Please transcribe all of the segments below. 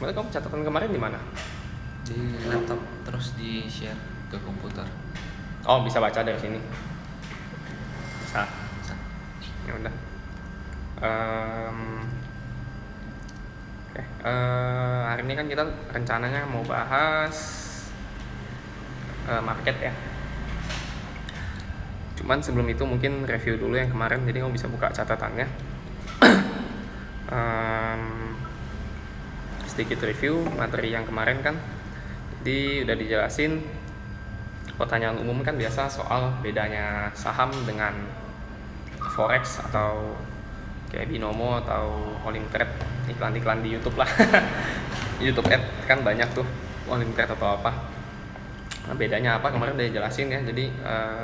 Soalnya kamu catatan kemarin di mana? Di laptop terus di share ke komputer. Oh, bisa baca dari sini. Bisa. Bisa. Ya udah. Oke. Hari ini kan kita rencananya mau bahas market ya. Cuman sebelum itu mungkin review dulu yang kemarin, jadi kamu bisa buka catatannya. Sedikit review materi yang kemarin kan. Jadi udah dijelasin. Pertanyaan umum kan biasa soal bedanya saham dengan forex atau kayak binomo atau all in trade, iklan-iklan di YouTube lah. YouTube ad kan banyak tuh, all in trade atau apa. Nah, bedanya apa kemarin udah dijelasin ya. Jadi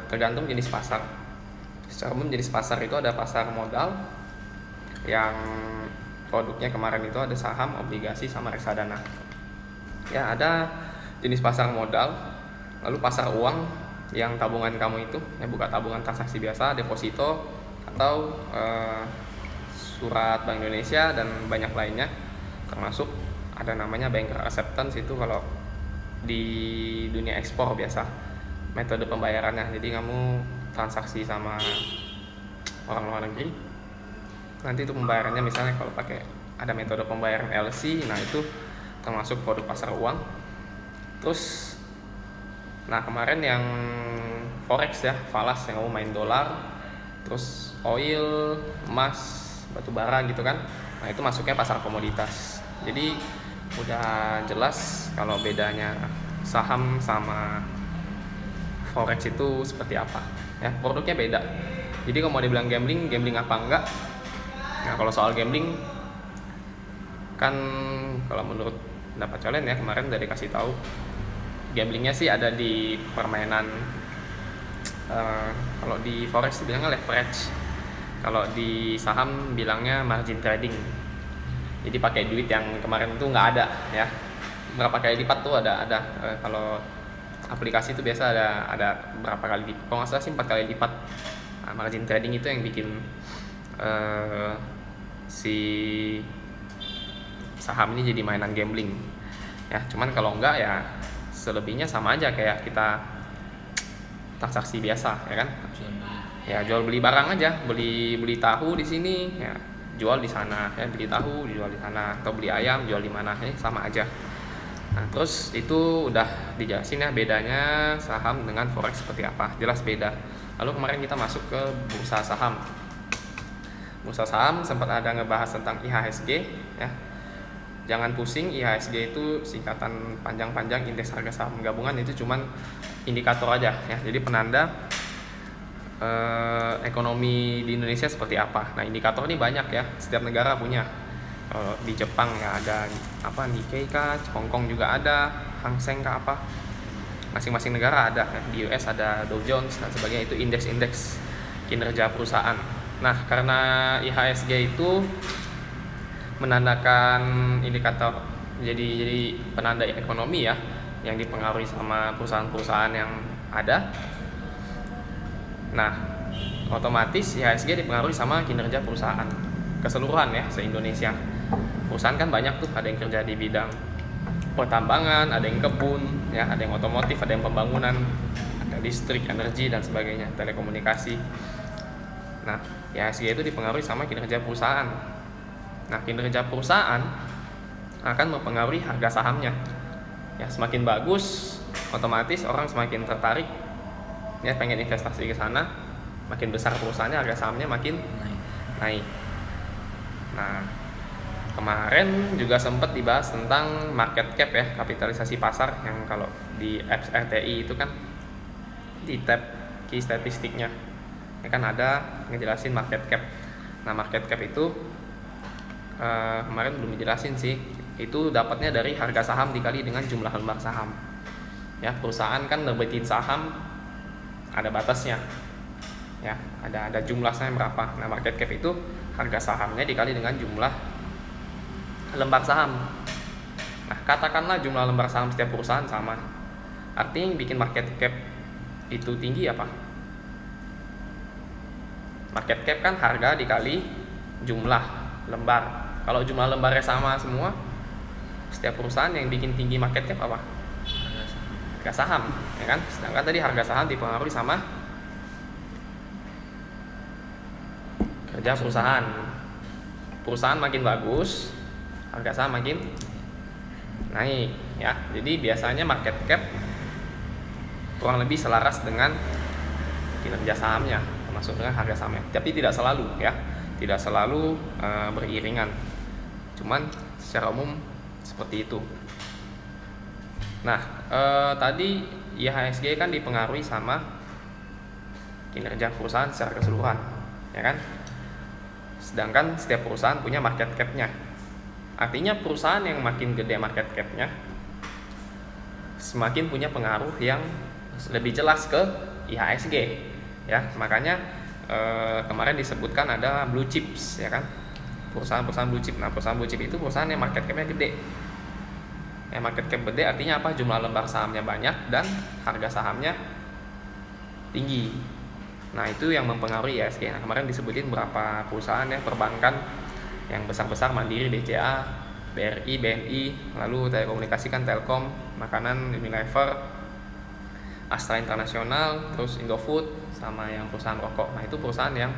tergantung jenis pasar. Secara umum jenis pasar itu ada pasar modal yang produknya kemarin itu ada saham, obligasi, sama reksadana. Ya, ada jenis pasar modal, lalu pasar uang yang tabungan kamu itu ya, buka tabungan transaksi biasa, deposito, atau surat Bank Indonesia dan banyak lainnya, termasuk ada namanya banker acceptance. Itu kalau di dunia ekspor biasa metode pembayarannya. Jadi kamu transaksi sama orang luar negeri, nanti itu pembayarannya misalnya kalau pakai ada metode pembayaran LC, nah itu termasuk produk pasar uang. Terus nah kemarin yang forex ya, falas, yang kamu main dolar, terus oil, emas, batu bara gitu kan. Nah itu masuknya pasar komoditas. Jadi udah jelas kalau bedanya saham sama forex itu seperti apa ya, produknya beda. Jadi kalau mau dibilang gambling apa enggak, nah kalau soal gambling kan kalau menurut pendapat kalian ya, kemarin udah dikasih tahu gamblingnya sih ada di permainan. Kalau di forex bilangnya leverage, kalau di saham bilangnya margin trading. Jadi pakai duit yang kemarin itu nggak ada ya, berapa kali lipat tuh ada. Kalau aplikasi itu biasa ada berapa kali lipat, kalau nggak salah sih 4 kali lipat. Nah, margin trading itu yang bikin si saham ini jadi mainan gambling ya. Cuman kalau enggak ya selebihnya sama aja kayak kita transaksi biasa ya kan. Ya jual beli barang aja, beli tahu di sini ya, jual di sana ya, beli tahu jual di sana, atau beli ayam jual di mana ya, sama aja. Nah terus itu udah dijelasin ya bedanya saham dengan forex seperti apa, jelas beda. Lalu kemarin kita masuk ke bursa saham. Bursa saham sempat ada ngebahas tentang IHSG ya. Jangan pusing, IHSG itu singkatan panjang-panjang indeks harga saham gabungan, itu cuman indikator aja ya. Jadi penanda ekonomi di Indonesia seperti apa. Nah indikator ini banyak ya, setiap negara punya. Di Jepang ya ada apa, Nikkei kah, Hong Kong juga ada, Hang Seng kah apa, masing-masing negara ada ya. Di US ada Dow Jones dan sebagainya, itu indeks-indeks kinerja perusahaan. Nah karena IHSG itu menandakan indikator, jadi penanda ekonomi ya, yang dipengaruhi sama perusahaan-perusahaan yang ada. Nah otomatis IHSG dipengaruhi sama kinerja perusahaan keseluruhan ya, se-Indonesia. Perusahaan kan banyak tuh, ada yang kerja di bidang pertambangan, ada yang kebun ya, ada yang otomotif, ada yang pembangunan, ada listrik, energi dan sebagainya, telekomunikasi. Nah IHSG itu dipengaruhi sama kinerja perusahaan. Nah kinerja perusahaan akan mempengaruhi harga sahamnya ya. Semakin bagus otomatis orang semakin tertarik ya, pengen investasi ke sana. Makin besar perusahaannya, harga sahamnya makin naik. Nah kemarin juga sempat dibahas tentang market cap ya, kapitalisasi pasar, yang kalau di apps RTI itu kan di tab key statistiknya ya kan ada ngejelasin market cap. Nah market cap itu kemarin belum dijelasin sih, itu dapatnya dari harga saham dikali dengan jumlah lembar saham ya. Perusahaan kan nerbitin saham ada batasnya ya, ada jumlah saham berapa. Nah market cap itu harga sahamnya dikali dengan jumlah lembar saham. Nah katakanlah jumlah lembar saham setiap perusahaan sama, artinya yang bikin market cap itu tinggi apa? Market cap kan harga dikali jumlah lembar. Kalau jumlah lembarnya sama semua, Setiap perusahaan yang bikin tinggi market cap apa? Harga saham, ya kan? Sedangkan tadi harga saham dipengaruhi sama kerja perusahaan. Perusahaan makin bagus, harga saham makin naik, ya. Jadi biasanya market cap kurang lebih selaras dengan kinerja sahamnya, termasuk dengan harga sahamnya. Tapi tidak selalu, ya. Tidak selalu beriringan. Cuman secara umum seperti itu. Nah, tadi IHSG kan dipengaruhi sama kinerja perusahaan secara keseluruhan, ya kan? Sedangkan setiap perusahaan punya market cap-nya. Artinya perusahaan yang makin gede market cap-nya semakin punya pengaruh yang lebih jelas ke IHSG, ya. Makanya kemarin disebutkan ada blue chips, ya kan? Perusahaan-perusahaan blue chip. Nah, perusahaan blue chip itu perusahaan yang market cap-nya gede. Yang market cap gede artinya apa? Jumlah lembar sahamnya banyak dan harga sahamnya tinggi. Nah, itu yang mempengaruhi IHSG. Nah, kemarin disebutin beberapa perusahaan ya, perbankan yang besar-besar, Mandiri, BCA, BRI, BNI, lalu telekomunikasi kan Telkom, makanan Unilever, Astra International, terus Indofood, sama yang perusahaan rokok. Nah, itu perusahaan yang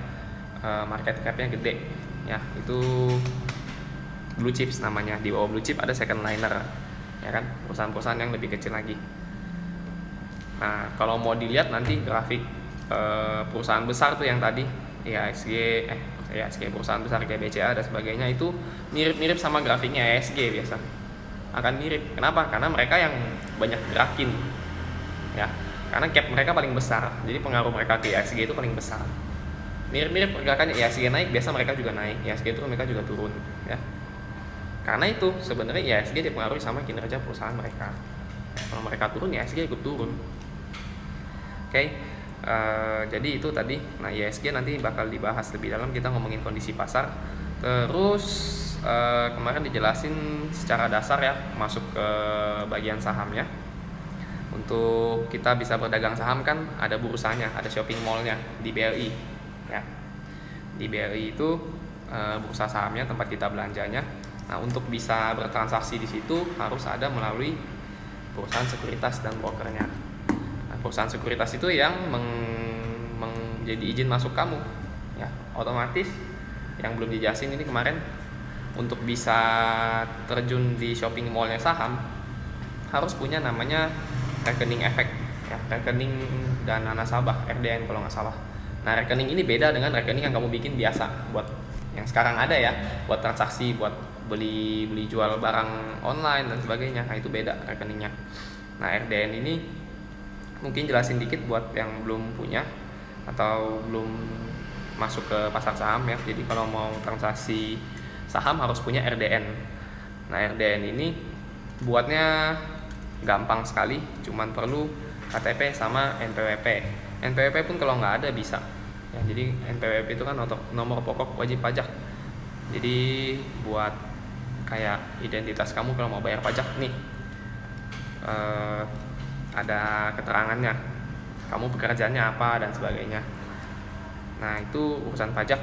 market cap-nya gede, ya. Itu blue chips namanya. Di bawah blue chip ada second liner, ya kan, perusahaan-perusahaan yang lebih kecil lagi. Nah, kalau mau dilihat nanti grafik perusahaan besar tuh yang tadi IHSG perusahaan besar kayak BCA dan sebagainya, itu mirip-mirip sama grafiknya IHSG biasa. Akan mirip. Kenapa? Karena mereka yang banyak gerakin, ya. Karena cap mereka paling besar. Jadi pengaruh mereka ke IHSG itu paling besar. Mirip-mirip pergerakan IHSG naik, biasa mereka juga naik. IHSG turun, mereka juga turun, ya. Karena itu sebenarnya IHSG dipengaruhi sama kinerja perusahaan mereka. Kalau mereka turun, IHSG ikut turun. Oke. Jadi itu tadi. Nah, IHSG nanti bakal dibahas lebih dalam, kita ngomongin kondisi pasar. Terus kemarin dijelasin secara dasar ya, masuk ke bagian sahamnya. Untuk kita bisa berdagang saham kan ada bursanya, ada shopping mallnya di BRI, ya. Di BRI itu bursa sahamnya, tempat kita belanjanya. Nah, untuk bisa bertransaksi di situ harus ada melalui perusahaan sekuritas dan brokernya. Nah, perusahaan sekuritas itu yang menjadi izin masuk kamu, ya. Otomatis yang belum dijelasin ini kemarin, untuk bisa terjun di shopping mallnya saham harus punya namanya rekening efek, ya, rekening dana nasabah, RDN kalau nggak salah. Nah, rekening ini beda dengan rekening yang kamu bikin biasa buat yang sekarang ada ya, buat transaksi, buat beli jual barang online dan sebagainya. Nah, itu beda rekeningnya. Nah, RDN ini mungkin jelasin dikit buat yang belum punya atau belum masuk ke pasar saham, ya. Jadi kalau mau transaksi saham harus punya RDN. Nah, RDN ini buatnya gampang sekali, cuman perlu KTP sama NPWP. NPWP pun kalau nggak ada bisa, ya. Jadi NPWP itu kan nomor pokok wajib pajak. Jadi buat kayak identitas kamu kalau mau bayar pajak nih, ada keterangannya, kamu pekerjaannya apa dan sebagainya. Nah, itu urusan pajak,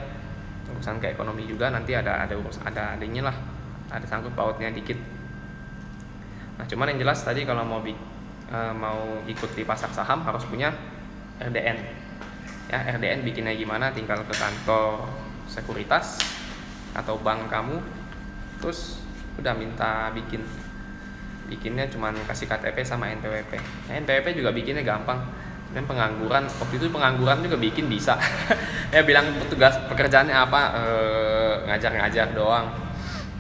urusan ke ekonomi juga nanti ada adanya lah, ada sangkut pautnya dikit. Nah, cuman yang jelas tadi kalau mau ikut di pasar saham harus punya RDN. Ya, RDN bikinnya gimana? Tinggal ke kantor sekuritas atau bank kamu, terus udah minta bikinnya cuman kasih KTP sama NPWP. Nah, NPWP juga bikinnya gampang. Dan pengangguran, waktu itu pengangguran juga bikin bisa. Ya, bilang petugas pekerjaannya apa, ngajar-ngajar doang.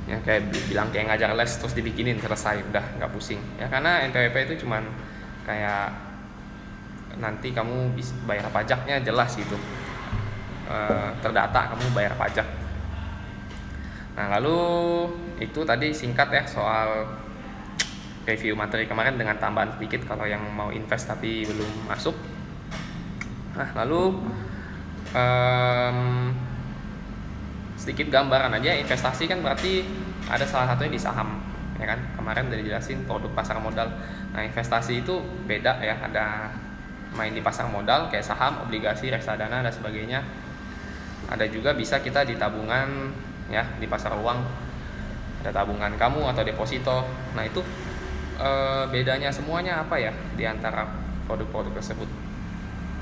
Ya, kayak bilang kayak ngajar les terus dibikinin, selesai, udah nggak pusing, ya. Karena NPWP itu cuman kayak nanti kamu bisa bayar pajaknya jelas gitu, terdata kamu bayar pajak. Nah, lalu itu tadi singkat ya soal review materi kemarin dengan tambahan sedikit kalau yang mau invest tapi belum masuk. Nah, lalu sedikit gambaran aja, investasi kan berarti ada salah satunya di saham, ya kan. Kemarin udah dijelasin produk pasar modal. Nah, investasi itu beda ya, ada main di pasar modal kayak saham, obligasi, reksadana dan sebagainya. Ada juga bisa kita di tabungan, ya, di pasar uang. ada tabungan kamu atau deposito. Nah itu bedanya semuanya apa ya di antara produk-produk tersebut?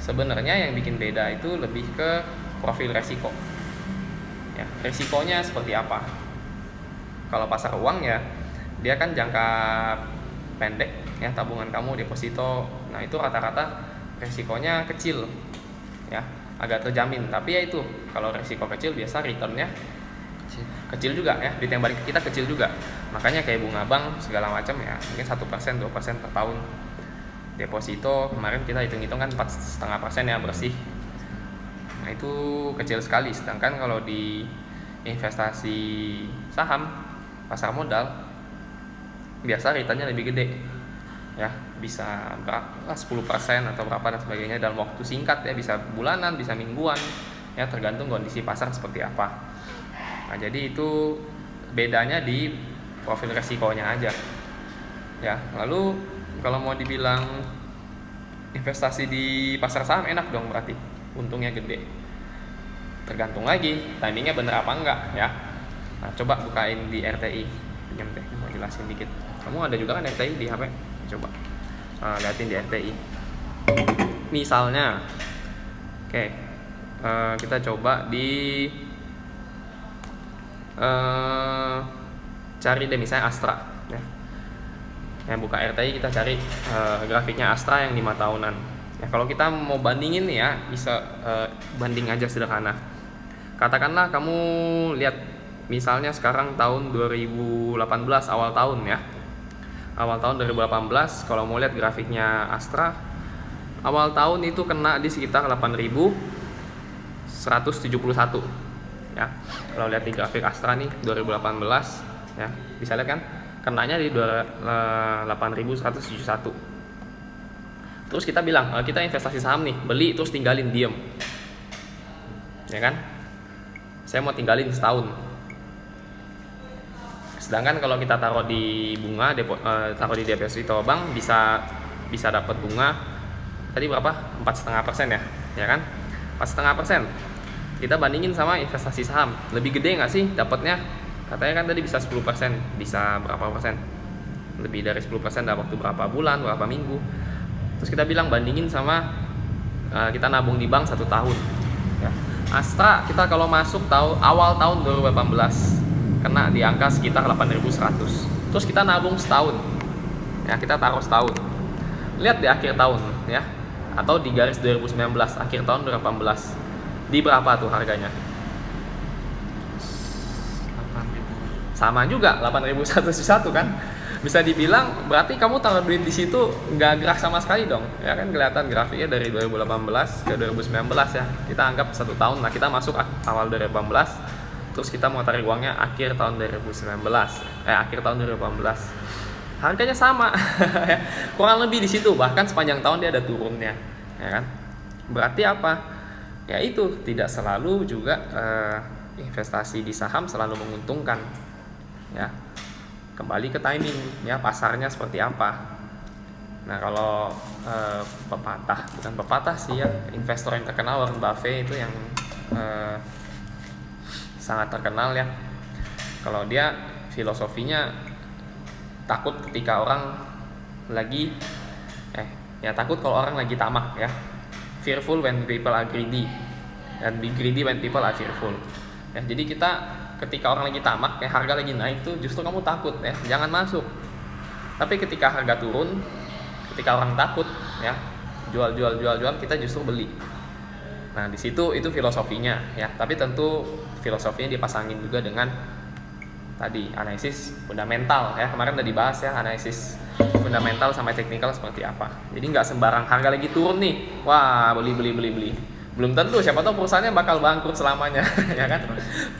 Sebenarnya yang bikin beda itu lebih ke profil resiko. Ya, resikonya seperti apa? Kalau pasar uang ya, dia kan jangka pendek ya, tabungan kamu, deposito. Nah itu rata-rata resikonya kecil, ya, agak terjamin. Tapi ya itu, kalau resiko kecil biasa returnnya kecil juga ya, ditembak kita kecil juga. Makanya kayak bunga bank segala macam ya, mungkin 1%, 2% per tahun. Deposito kemarin kita hitung-hitung kan 4,5% ya bersih. Nah itu kecil sekali. Sedangkan kalau di investasi saham, pasar modal, biasa returnnya lebih gede ya, bisa berapa 10% atau berapa dan sebagainya dalam waktu singkat ya, bisa bulanan, bisa mingguan ya, tergantung kondisi pasar seperti apa. Nah jadi itu bedanya di profil resikonya aja ya. Lalu kalau mau dibilang investasi di pasar saham enak dong, berarti untungnya gede. Tergantung lagi timingnya bener apa enggak ya. Nah coba bukain di RTI, pinjam teh mau jelasin dikit. Kamu ada juga kan RTI di HP? Coba liatin di RTI. Misalnya, oke, kita coba di cari deh misalnya Astra ya. Yang buka RTI kita cari grafiknya Astra yang 5 tahunan. Ya kalau kita mau bandingin nih ya, bisa banding aja sederhana. Katakanlah kamu lihat misalnya sekarang tahun 2018 awal tahun ya. Awal tahun 2018 kalau mau lihat grafiknya Astra, awal tahun itu kena di sekitar 8.171 ya. Kalau lihat di grafik Astra nih 2018 ya, bisa lihat kan kenanya di 8.171. Terus kita bilang kita investasi saham nih, beli terus tinggalin, diem ya kan, saya mau tinggalin setahun. Sedangkan kalau kita taruh di bunga, taruh di deposito bank bisa dapat bunga tadi berapa? 4,5% ya kan, 4,5%. Kita bandingin sama investasi saham, lebih gede nggak sih dapatnya? Katanya kan tadi bisa 10%, bisa berapa persen? Lebih dari 10% dalam waktu berapa bulan, berapa minggu. Terus kita bilang bandingin sama kita nabung di bank 1 tahun. Ya. Astra kita kalau masuk awal tahun 2018 kena di angka sekitar 8.100. Terus kita nabung setahun, ya kita taruh setahun. Lihat di akhir tahun ya, atau di garis 2019 akhir tahun 2018. Di berapa tuh harganya? 8.000. Sama juga 8.101 kan. Bisa dibilang berarti kamu taruh duit di situ nggak gerak sama sekali dong. Ya kan kelihatan grafiknya dari 2018 ke 2019 ya. Kita anggap 1 tahun. Nah, kita masuk awal 2018. Terus kita mau tarik uangnya akhir tahun 2019. Akhir tahun 2018. Harganya sama. Kurang lebih di situ, bahkan sepanjang tahun dia ada turunnya, ya kan? Berarti apa? Ya itu tidak selalu juga investasi di saham selalu menguntungkan ya. Kembali ke timing ya, pasarnya seperti apa. Nah kalau bukan pepatah sih ya, investor yang terkenal Warren Buffett itu yang sangat terkenal ya. Kalau dia filosofinya takut ketika orang lagi takut kalau orang lagi tamak ya. Fearful when people are greedy, and be greedy when people are fearful. Ya, jadi kita ketika orang lagi tamak, harga lagi naik tuh justru kamu takut ya, jangan masuk. Tapi ketika harga turun, ketika orang takut ya, jual kita justru beli. Nah di situ itu filosofinya ya. Tapi tentu filosofinya dipasangin juga dengan tadi analisis fundamental ya. Kemarin udah dibahas ya, analisis fundamental sama teknikal seperti apa. Jadi nggak sembarang harga lagi turun nih, wah beli. Belum tentu, siapa tahu perusahaannya bakal bangkrut selamanya ya kan.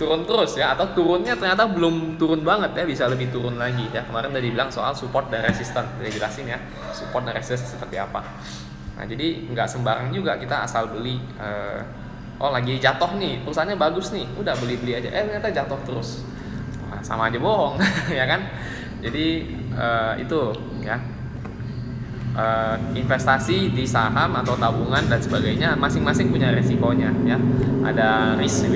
Turun terus ya, atau turunnya ternyata belum turun banget ya, bisa lebih turun lagi ya. Kemarin udah dibilang soal support dan resistance, udah jelasin ya support dan resistance seperti apa. Nah jadi nggak sembarang juga kita asal beli. Lagi jatuh nih, perusahaannya bagus nih, udah beli aja. Ternyata jatuh terus, sama aja bohong ya kan. Jadi itu ya. investasi di saham atau tabungan dan sebagainya masing-masing punya resikonya ya. Ada risk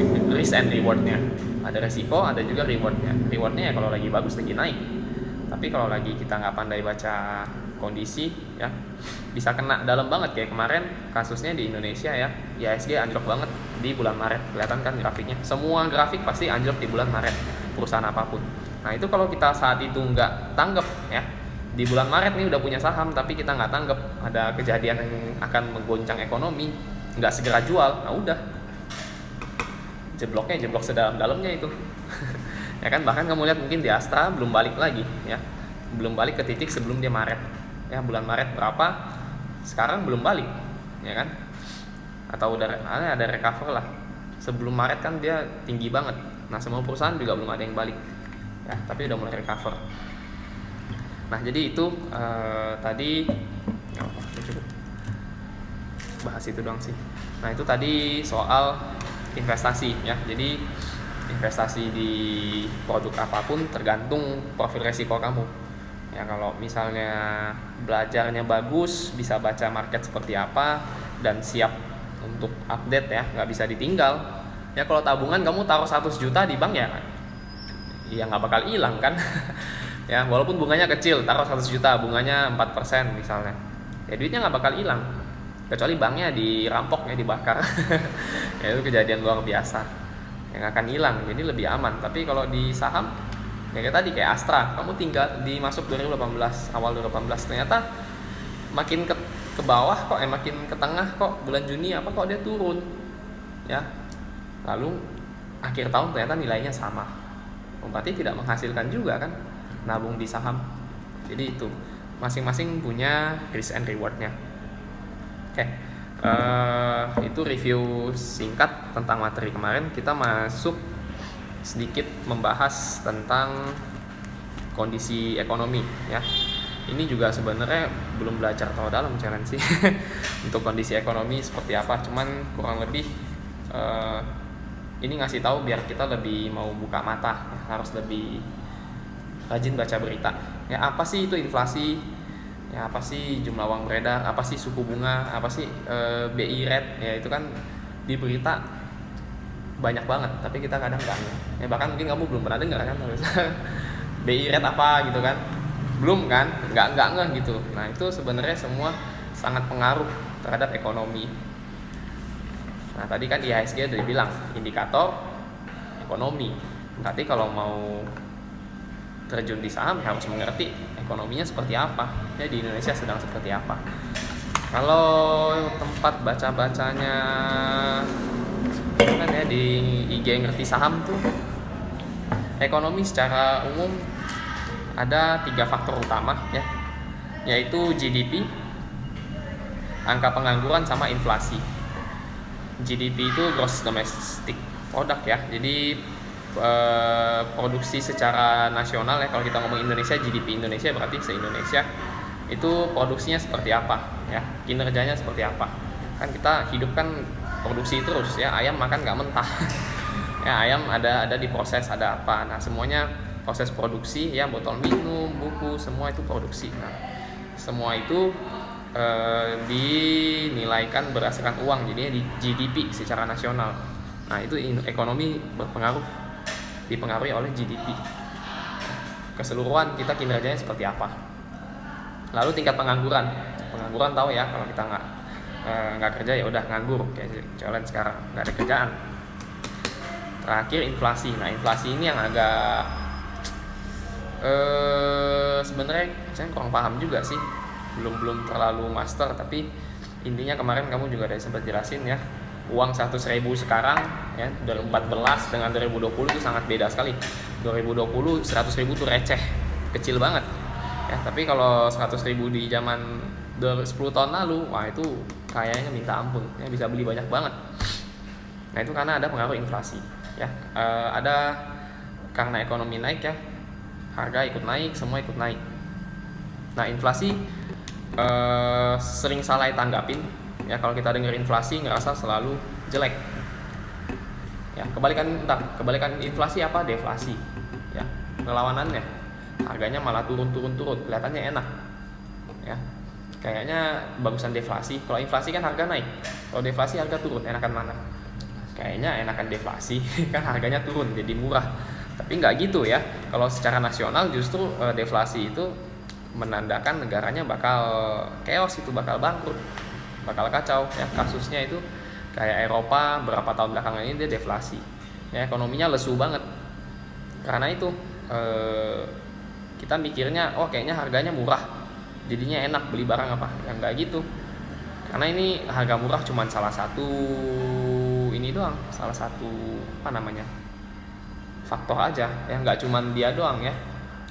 and rewardnya. Ada resiko, ada juga rewardnya. Rewardnya ya kalau lagi bagus lagi naik. Tapi kalau lagi kita nggak pandai baca kondisi ya bisa kena dalam banget. Kayak kemarin kasusnya di Indonesia ya, IHSG anjlok banget di bulan Maret. Kelihatan kan grafiknya, semua grafik pasti anjlok di bulan Maret perusahaan apapun. Nah itu kalau kita saat itu nggak tanggap ya, di bulan Maret nih udah punya saham tapi kita nggak tanggap ada kejadian yang akan menggoncang ekonomi, nggak segera jual, nah udah jeblok sedalam-dalamnya itu. Ya kan, bahkan kamu lihat mungkin di Astra belum balik lagi ya, belum balik ke titik sebelum dia Maret ya. Bulan Maret berapa sekarang belum balik ya kan, atau udah ada recover lah. Sebelum Maret kan dia tinggi banget. Nah semua perusahaan juga belum ada yang balik ya, tapi udah mulai recover. Nah jadi itu tadi cukup bahas itu doang sih. Nah itu tadi soal investasi ya. Jadi investasi di produk apapun tergantung profil resiko kamu ya. Kalau misalnya belajarnya bagus, bisa baca market seperti apa dan siap untuk update ya, nggak bisa ditinggal ya. Kalau tabungan kamu taruh 100 juta di bank ya nggak bakal hilang kan. Ya walaupun bunganya kecil, taruh 100 juta bunganya 4% misalnya, ya duitnya nggak bakal hilang kecuali banknya dirampok ya, dibakar. Ya itu kejadian luar biasa yang akan hilang, jadi lebih aman. Tapi kalau di saham ya kayak tadi, kayak Astra, kamu tinggal dimasuk 2018, awal 2018 ternyata makin ke bawah kok, makin ke tengah kok, bulan Juni apa kok dia turun ya, lalu akhir tahun ternyata nilainya sama. Berarti tidak menghasilkan juga kan nabung di saham. Jadi itu masing-masing punya risk and rewardnya. Oke, itu review singkat tentang materi kemarin. Kita masuk sedikit membahas tentang kondisi ekonomi ya. Ini juga sebenarnya belum belajar terlalu dalam challenge sih untuk kondisi ekonomi seperti apa. Cuman kurang lebih ini ngasih tahu biar kita lebih mau buka mata ya, harus lebih rajin baca berita ya. Apa sih itu inflasi ya, apa sih jumlah uang beredar, apa sih suku bunga, apa sih BI rate ya. Itu kan di berita banyak banget tapi kita kadang nggak ya, bahkan mungkin kamu belum pernah dengar kan BI rate apa gitu kan, belum kan, nggak ngeh gitu. Nah itu sebenarnya semua sangat pengaruh terhadap ekonomi. Nah tadi kan IHSG udah dibilang indikator ekonomi. Berarti kalau mau terjun di saham harus mengerti ekonominya seperti apa ya, di Indonesia sedang seperti apa. Kalau tempat baca-bacanya kan ya di IG ngerti saham tuh, ekonomi secara umum ada 3 faktor utama ya, yaitu GDP, angka pengangguran, sama inflasi. GDP itu gross domestic product ya, jadi produksi secara nasional ya. Kalau kita ngomong Indonesia, GDP Indonesia berarti se-Indonesia itu produksinya seperti apa ya, kinerjanya seperti apa. Kan kita hidup kan produksi terus ya, ayam makan nggak mentah. Ya ayam ada diproses, ada apa. Nah semuanya proses produksi ya, botol minum, buku, semua itu produksi. Nah semua itu dinilaikan berdasarkan uang, jadinya di GDP secara nasional. Nah itu ekonomi dipengaruhi oleh GDP. Keseluruhan kita kinerjanya seperti apa. Lalu tingkat pengangguran tahu ya, kalau kita nggak kerja ya udah nganggur kayak challenge sekarang, nggak ada kerjaan. Terakhir inflasi. Nah inflasi ini yang agak sebenarnya saya kurang paham juga sih, belum terlalu master, tapi intinya kemarin kamu juga udah sempat jelasin ya, uang 100.000 sekarang ya 2014 dengan 2020 itu sangat beda sekali. 2020 100.000 tuh receh, kecil banget ya, tapi kalau 100.000 di zaman 10 tahun lalu, wah itu kayaknya minta ampun ya, bisa beli banyak banget. Nah itu karena ada pengaruh inflasi ya, ada karena ekonomi naik ya, harga ikut naik, semua ikut naik. Nah inflasi sering salah tanggapin ya. Kalau kita dengar inflasi ngerasa selalu jelek ya, kebalikan inflasi apa? Deflasi ya, perlawanannya harganya malah turun, kelihatannya enak ya. Kayaknya bagusan deflasi. Kalau inflasi kan harga naik, kalau deflasi harga turun, enakan mana? Kayaknya enakan deflasi kan harganya turun jadi murah. Tapi nggak gitu ya. Kalau secara nasional justru deflasi itu menandakan negaranya bakal chaos, itu bakal bangkrut, bakal kacau ya. Kasusnya itu kayak Eropa berapa tahun belakangan ini dia deflasi ya, ekonominya lesu banget. Karena itu kita mikirnya oh kayaknya harganya murah jadinya enak beli barang apa, yang nggak gitu. Karena ini harga murah cuman salah satu ini doang, salah satu apa namanya faktor aja ya, nggak cuman dia doang ya.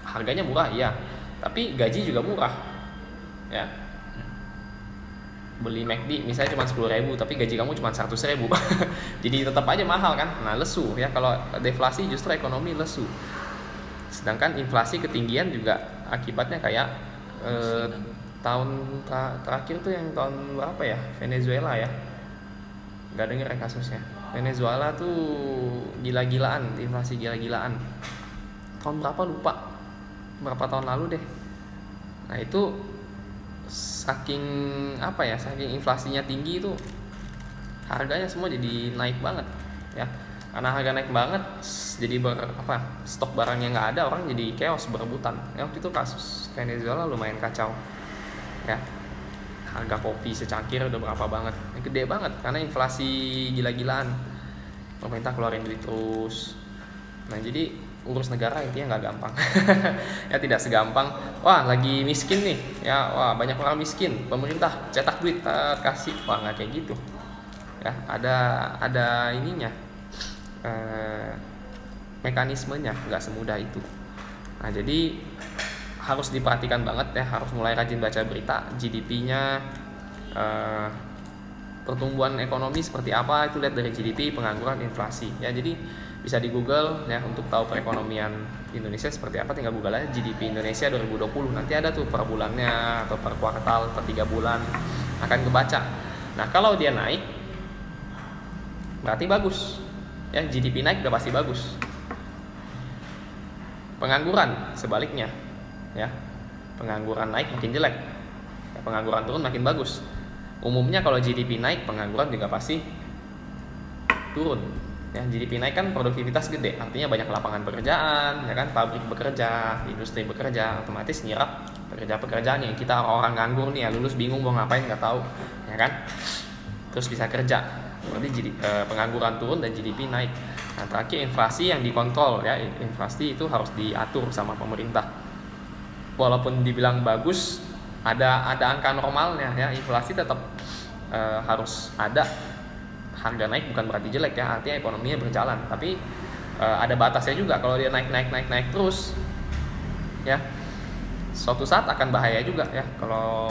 Harganya murah iya, tapi gaji juga murah ya. Beli McD misalnya cuma 10.000 tapi gaji kamu cuma 100.000 jadi tetap aja mahal kan. Nah lesu ya, kalau deflasi justru ekonomi lesu. Sedangkan inflasi ketinggian juga akibatnya kayak tahun terakhir tuh yang tahun berapa ya, Venezuela ya, nggak denger ya kasusnya. Venezuela tuh gila-gilaan, inflasi gila-gilaan. Tahun berapa lupa, berapa tahun lalu deh. Nah itu saking apa ya, saking inflasinya tinggi itu harganya semua jadi naik banget ya. Karena harga naik banget jadi stok barangnya nggak ada, orang jadi chaos berebutan ya. Waktu itu kasus Venezuela lumayan kacau ya. Harga kopi secangkir udah berapa banget, gede banget karena inflasi gila-gilaan. Pemerintah keluarin duit terus. Nah jadi urus negara intinya nggak gampang ya, tidak segampang wah lagi miskin nih ya, wah banyak orang miskin, pemerintah cetak duit kasih, wah nggak kayak gitu ya. Ada ininya, mekanismenya, nggak semudah itu. Nah jadi harus diperhatikan banget ya, harus mulai rajin baca berita GDP-nya, pertumbuhan ekonomi seperti apa itu lihat dari GDP, pengangguran, inflasi ya. Jadi bisa di Google ya untuk tahu perekonomian Indonesia seperti apa, tinggal Google aja GDP Indonesia 2020, nanti ada tuh per bulannya atau per kuartal, per 3 bulan akan kebaca. Nah kalau dia naik berarti bagus ya, GDP naik udah pasti bagus. Pengangguran sebaliknya ya, pengangguran naik makin jelek ya, pengangguran turun makin bagus. Umumnya kalau GDP naik pengangguran juga pasti turun ya. GDP naik kan produktivitas gede, artinya banyak lapangan pekerjaan ya kan, pabrik bekerja, industri bekerja, otomatis nyerap pekerjaan yang kita orang nganggur nih ya, lulus bingung mau ngapain nggak tahu ya kan, terus bisa kerja, berarti pengangguran turun dan GDP naik. Nah terakhir inflasi yang dikontrol ya, inflasi itu harus diatur sama pemerintah. Walaupun dibilang bagus, ada angka normalnya ya, inflasi tetap harus ada. Harga naik bukan berarti jelek ya, artinya ekonominya berjalan, tapi ada batasnya juga. Kalau dia naik terus ya, suatu saat akan bahaya juga ya. Kalau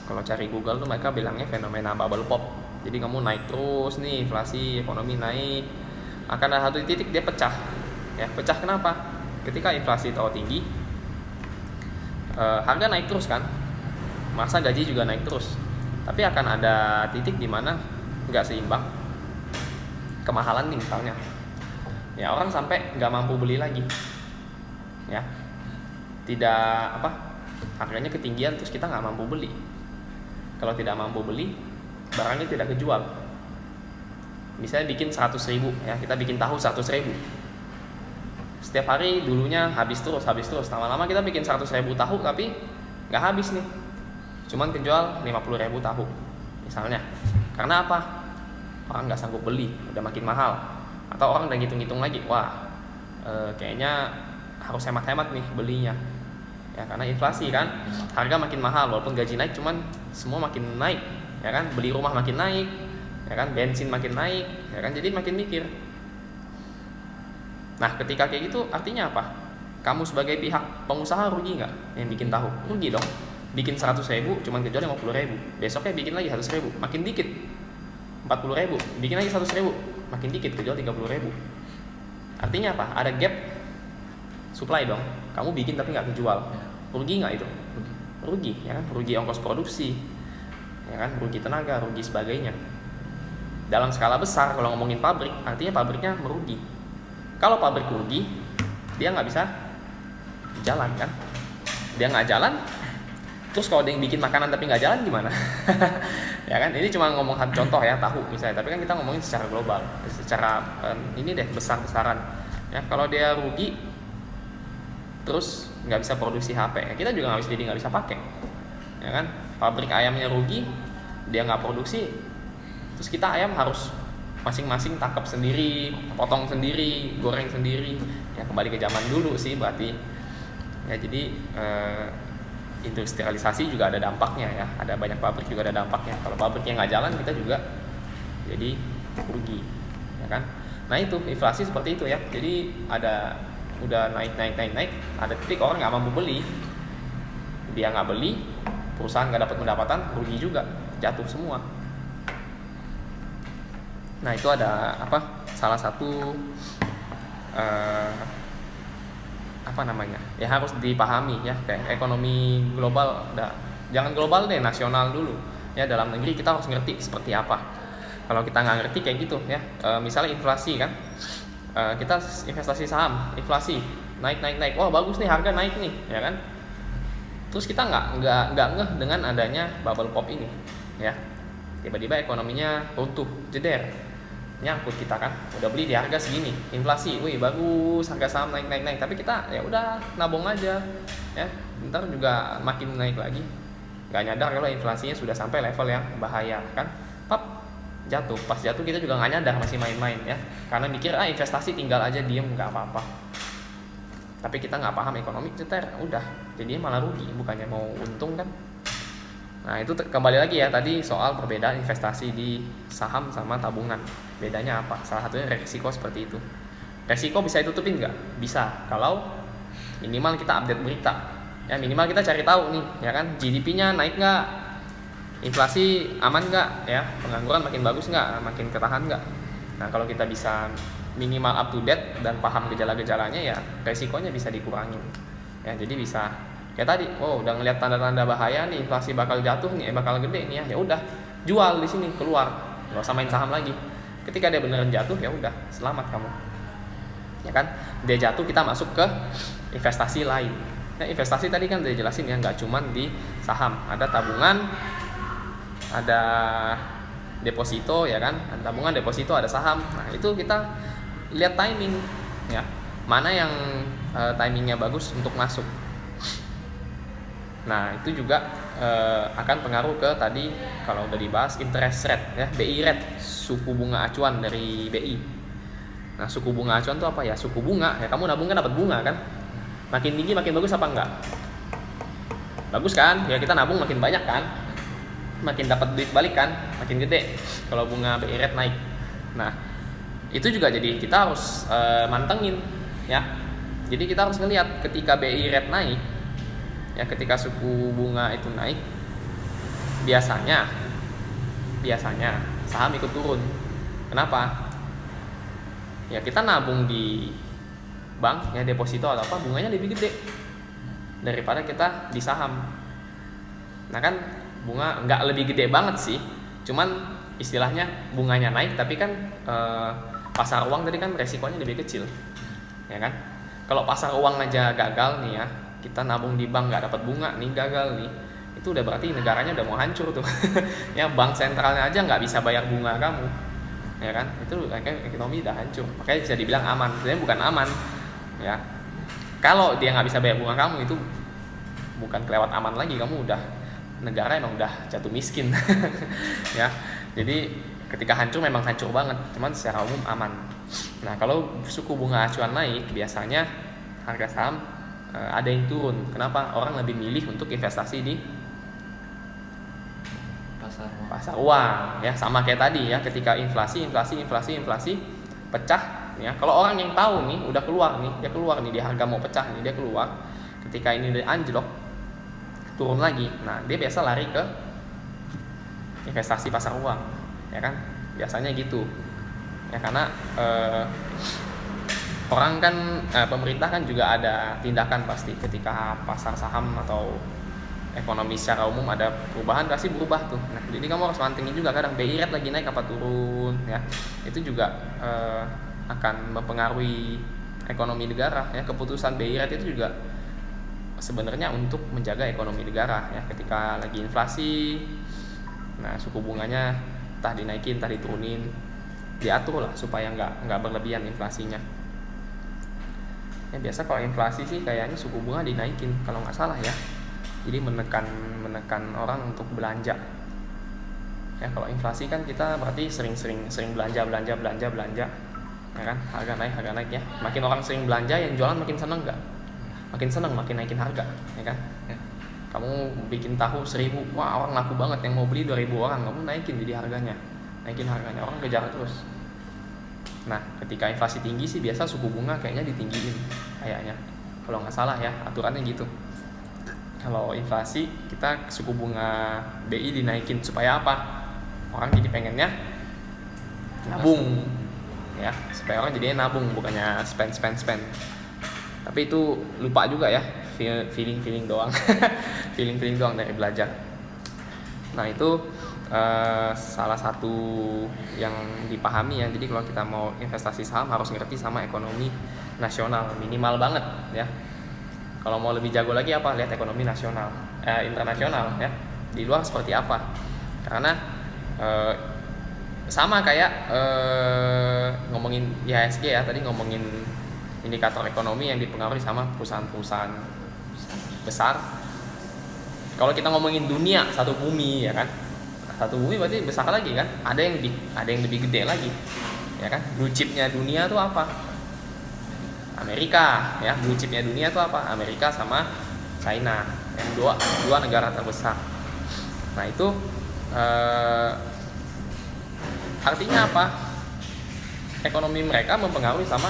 kalau cari Google tuh mereka bilangnya fenomena bubble pop. Jadi kamu naik terus nih, inflasi, ekonomi naik, akan ada satu titik dia pecah ya. Pecah kenapa? Ketika inflasi terlalu tinggi, harga naik terus kan, masa gaji juga naik terus, tapi akan ada titik di mana nggak seimbang, kemahalan nih misalnya ya, orang sampai nggak mampu beli lagi ya, tidak harganya ketinggian terus kita nggak mampu beli. Kalau tidak mampu beli, barangnya tidak kejual. Misalnya bikin 100.000 ya, kita bikin tahu 100.000 setiap hari, dulunya habis terus, lama-lama kita bikin 100.000 tahu tapi nggak habis nih, cuman kejual 50.000 tahu misalnya. Karena apa? Orang nggak sanggup beli, udah makin mahal. Atau orang udah ngitung-ngitung lagi, wah kayaknya harus hemat-hemat nih belinya ya, karena inflasi kan, harga makin mahal. Walaupun gaji naik, cuman semua makin naik ya kan, beli rumah makin naik ya kan, bensin makin naik ya kan, jadi makin mikir. Nah ketika kayak gitu artinya apa? Kamu sebagai pihak pengusaha rugi nggak yang bikin tahu? Rugi dong. Bikin 100.000 cuman kejual 50.000, besoknya bikin lagi 100.000, makin dikit 40.000, bikin lagi 100.000, makin dikit kejual 30.000. Artinya apa? Ada gap supply dong. Kamu bikin tapi nggak kejual, rugi nggak itu? Rugi ya kan, rugi ongkos produksi ya kan, rugi tenaga, rugi sebagainya. Dalam skala besar kalau ngomongin pabrik, artinya pabriknya merugi. Kalau pabrik rugi, dia nggak bisa jalan kan, dia nggak jalan, terus kalau dia yang bikin makanan tapi nggak jalan gimana? Ya kan, ini cuma ngomong contoh ya, tahu misalnya, tapi kan kita ngomongin secara global, secara ini deh, besar-besaran ya. Kalau dia rugi terus nggak bisa produksi HP ya, kita juga nggak bisa pakai ya kan. Pabrik ayamnya rugi, dia nggak produksi, terus kita ayam harus masing-masing tangkap sendiri, potong sendiri, goreng sendiri ya. Kembali ke zaman dulu sih berarti ya. Jadi industrialisasi juga ada dampaknya ya, ada banyak pabrik juga ada dampaknya. Kalau pabriknya nggak jalan, kita juga jadi rugi ya kan. Nah itu inflasi seperti itu ya. Jadi udah naik, ada titik orang nggak mampu beli, dia nggak beli, perusahaan nggak dapat pendapatan, rugi juga, jatuh semua. Nah itu ada salah satu ya harus dipahami ya, kayak ekonomi global, jangan global deh, nasional dulu ya. Dalam negeri kita harus ngerti seperti apa. Kalau kita nggak ngerti kayak gitu ya, misalnya inflasi kan, kita investasi saham, inflasi naik, wah bagus nih, harga naik nih ya kan. Terus kita nggak ngeh dengan adanya bubble pop ini ya, tiba-tiba ekonominya runtuh, jeder, nyangkut kita kan, udah beli di harga segini, inflasi, wih bagus, harga saham naik, tapi kita ya udah nabung aja ya, ntar juga makin naik lagi, nggak nyadar kalau inflasinya sudah sampai level yang bahaya kan, jatuh. Pas jatuh kita juga nggak nyadar, masih main-main ya, karena mikir investasi tinggal aja diem nggak apa-apa, tapi kita nggak paham ekonomi, ceter, udah jadinya malah rugi, bukannya mau untung kan. Nah itu kembali lagi ya tadi soal perbedaan investasi di saham sama tabungan, bedanya apa? Salah satunya resiko seperti itu. Resiko bisa ditutupin nggak? Bisa, kalau minimal kita update berita ya, minimal kita cari tahu nih ya kan, GDP-nya naik nggak, inflasi aman nggak ya, pengangguran makin bagus nggak, makin ketahan nggak. Nah kalau kita bisa minimal up to date dan paham gejala-gejalanya ya, resikonya bisa dikurangin ya. Jadi bisa kayak tadi, udah ngeliat tanda-tanda bahaya nih, inflasi bakal jatuh nih, bakal gede nih ya udah jual di sini, keluar, nggak usah main saham lagi. Ketika dia beneran jatuh ya udah, selamat kamu ya kan. Dia jatuh, kita masuk ke investasi lain. Nah investasi tadi kan udah jelasin ya, nggak cuman di saham, ada tabungan, ada deposito ya kan, ada tabungan, deposito, ada saham. Nah itu kita lihat timing ya, mana yang timingnya bagus untuk masuk. Nah itu juga akan pengaruh ke tadi kalau udah dibahas interest rate ya, BI rate, suku bunga acuan dari BI. Nah suku bunga acuan itu apa ya? Suku bunga ya, kamu nabung kan dapat bunga kan, makin tinggi makin bagus apa enggak? Bagus kan ya, kita nabung makin banyak kan, makin dapat duit balik kan, makin gede kalau bunga BI rate naik. Nah itu juga jadi kita harus mantengin ya. Jadi kita harus ngelihat ketika BI rate naik ya, ketika suku bunga itu naik, biasanya saham ikut turun. Kenapa? Ya kita nabung di bank ya, deposito atau apa, bunganya lebih gede daripada kita di saham. Nah kan bunga nggak lebih gede banget sih, cuman istilahnya bunganya naik, tapi kan pasar uang tadi kan resikonya lebih kecil ya kan. Kalau pasar uang aja gagal nih ya, kita nabung di bank nggak dapat bunga nih, gagal nih, itu udah berarti negaranya udah mau hancur tuh. Ya bank sentralnya aja nggak bisa bayar bunga kamu ya kan, itu kayak ekonomi udah hancur. Makanya bisa dibilang aman, sebenarnya bukan aman ya. Kalau dia nggak bisa bayar bunga kamu, itu bukan kelewat aman lagi, kamu udah, negara emang udah jatuh miskin. Ya jadi ketika hancur memang hancur banget, cuman secara umum aman. Nah kalau suku bunga acuan naik, biasanya harga saham ada yang turun. Kenapa? Orang lebih milih untuk investasi di pasar uang ya. Sama kayak tadi ya, ketika inflasi pecah ya. Kalau orang yang tahu nih udah keluar nih, dia harga mau pecah nih, dia keluar. Ketika ini udah anjlok, turun lagi, nah dia biasa lari ke investasi pasar uang ya kan, biasanya gitu ya. Karena orang kan, pemerintah kan juga ada tindakan pasti ketika pasar saham atau ekonomi secara umum ada perubahan, pasti berubah tuh. Nah jadi kamu harus mantengin juga, kadang BI rate lagi naik apa turun ya, itu juga akan mempengaruhi ekonomi negara ya. Keputusan BI rate itu juga sebenarnya untuk menjaga ekonomi negara ya. Ketika lagi inflasi, nah suku bunganya entah dinaikin entah diturunin, diatur lah supaya nggak berlebihan inflasinya ya. Biasa kalau inflasi sih kayaknya suku bunga dinaikin kalau nggak salah ya, jadi menekan orang untuk belanja ya. Kalau inflasi kan kita berarti sering belanja ya kan, harga naik ya. Makin orang sering belanja, yang jualan makin seneng nggak, makin seneng makin naikin harga ya kan ya. Kamu bikin tahu 1.000, wah orang laku banget, yang mau beli 2.000 orang, kamu naikin harganya, orang kejar terus. Nah ketika inflasi tinggi sih biasa suku bunga kayaknya ditinggiin kayaknya, kalau nggak salah ya aturannya gitu. Kalau inflasi kita suku bunga BI dinaikin supaya apa? Orang jadi pengennya nabung ya, supaya orang jadinya nabung bukannya spend. Tapi itu lupa juga ya, feeling doang feeling doang dari belajar. Nah itu salah satu yang dipahami ya. Jadi kalau kita mau investasi saham harus ngerti sama ekonomi nasional minimal banget ya. Kalau mau lebih jago lagi apa, lihat ekonomi nasional, internasional ya, di luar seperti apa. Karena sama kayak ngomongin IHSG ya, tadi ngomongin indikator ekonomi yang dipengaruhi sama perusahaan-perusahaan besar. Kalau kita ngomongin dunia, satu bumi ya kan, satu bumi berarti besar lagi kan, ada yang lebih gede lagi ya kan. Blue chipnya dunia tuh apa? Amerika ya, blue chipnya dunia tuh apa? Amerika sama China, yang dua negara terbesar. Nah itu artinya apa? Ekonomi mereka mempengaruhi sama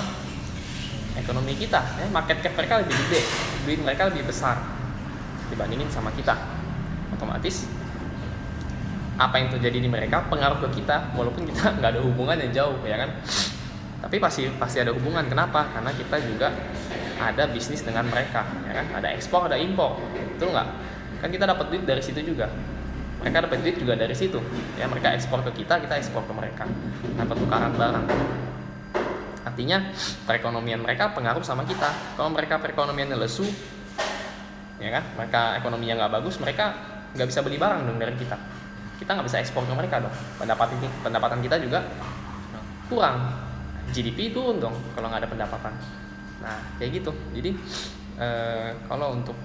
ekonomi kita ya. Market cap mereka lebih gede, duit mereka lebih besar dibandingin sama kita. Otomatis apa yang terjadi di mereka pengaruh ke kita, walaupun kita nggak ada hubungan yang jauh ya kan, tapi pasti ada hubungan. Kenapa? Karena kita juga ada bisnis dengan mereka ya kan, ada ekspor ada impor, betul nggak? Kan kita dapat duit dari situ juga, mereka dapat duit juga dari situ ya. Mereka ekspor ke kita ekspor ke mereka, nah pertukaran barang. Artinya perekonomian mereka pengaruh sama kita. Kalau mereka perekonomiannya lesu ya kan, mereka ekonominya nggak bagus, mereka nggak bisa beli barang dong dari kita nggak bisa ekspor ke mereka dong, pendapatan kita juga kurang, GDP turun dong kalau nggak ada pendapatan. Nah kayak gitu. Jadi kalau untuk